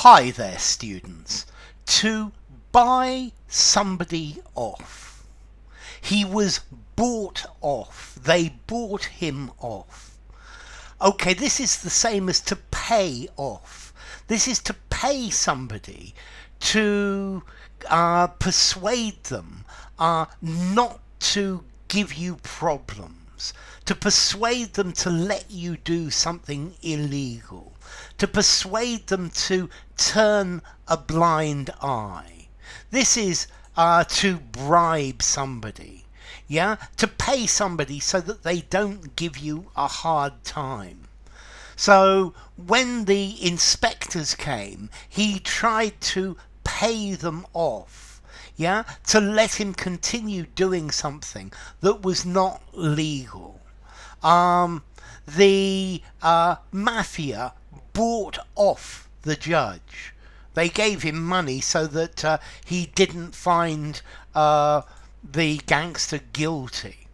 Hi there, students. To buy somebody off. He was bought off. They bought him off. Okay, this is the same as to pay off. This is to pay somebody to persuade them not to give you problems, to persuade them to let you do something illegal, to persuade them to turn a blind eye. This is to bribe somebody, to pay somebody so that they don't give you a hard time. So when the inspectors came, he tried to pay them off, to let him continue doing something that was not legal. The mafia bought off the judge. They gave him money so that he didn't find the gangster guilty.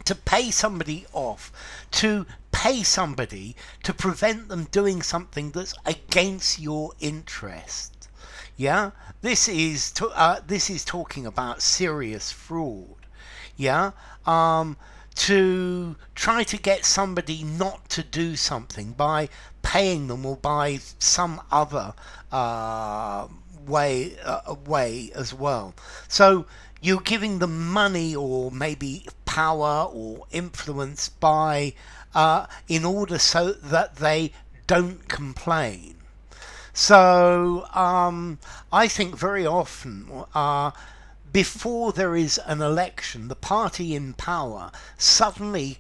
To pay somebody off, to pay somebody to prevent them doing something that's against your interest. This is talking about serious fraud. To try to get somebody not to do something by paying them or by some other way as well. So you're giving them money or maybe power or influence by in order so that they don't complain. So I think very often before there is an election, the party in power suddenly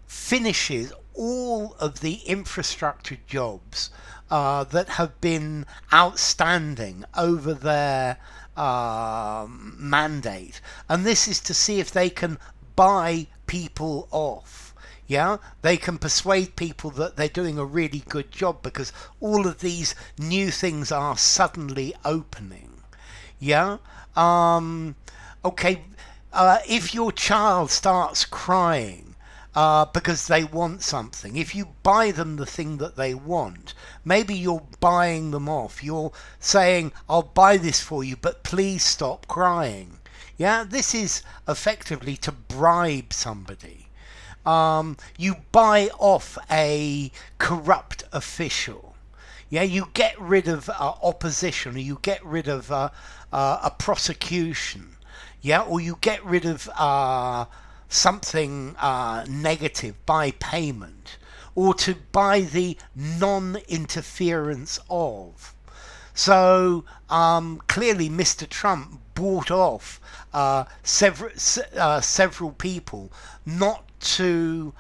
finishes all of the infrastructure jobs that have been outstanding over their mandate. And this is to see if they can buy people off. They can persuade people that they're doing a really good job because all of these new things are suddenly opening. If your child starts crying because they want something, if you buy them the thing that they want, maybe you're buying them off. You're saying, I'll buy this for you, but please stop crying. This is effectively to bribe somebody. You buy off a corrupt official. You get rid of opposition, or you get rid of a prosecution, or you get rid of something negative by payment, or to buy the non-interference of. So clearly Mr. Trump bought off several people not to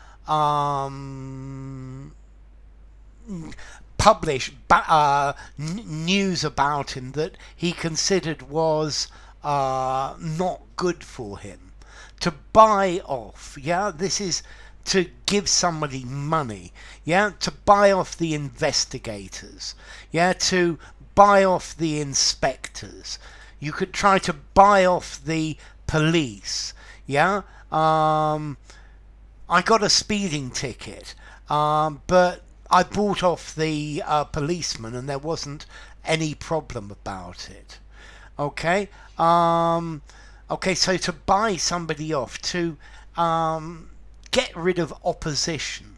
publish news about him that he considered was not good for him. To buy off, this is to give somebody money, to buy off the investigators, to buy off the inspectors. You could try to buy off the police. I got a speeding ticket, but I bought off the policeman and there wasn't any problem about it. Okay, so to buy somebody off, to get rid of opposition.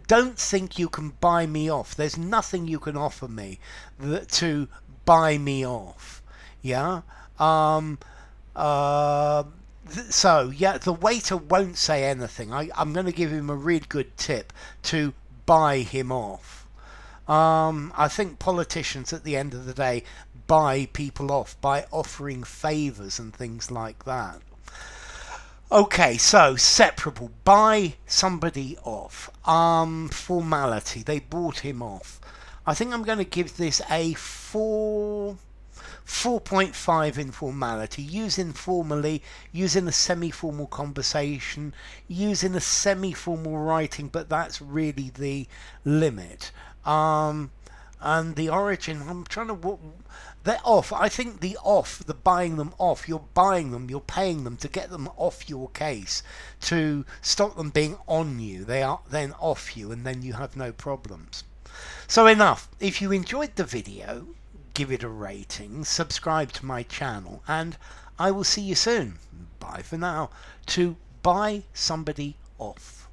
Don't think you can buy me off. There's nothing you can offer me to buy me off. The waiter won't say anything. I'm going to give him a really good tip to buy him off. I think politicians at the end of the day buy people off by offering favours and things like that. Okay, so separable. Buy somebody off. Formality. They bought him off. I think I'm going to give this a 4.5 in formality. Use informally, use in a semi-formal conversation, use in a semi-formal writing, but that's really the limit. And the origin, I'm trying to... They're off. I think the buying them off, you're buying them, you're paying them to get them off your case, to stop them being on you. They are then off you, and then you have no problems. So enough. If you enjoyed the video, give it a rating, subscribe to my channel, and I will see you soon. Bye for now. To buy somebody off.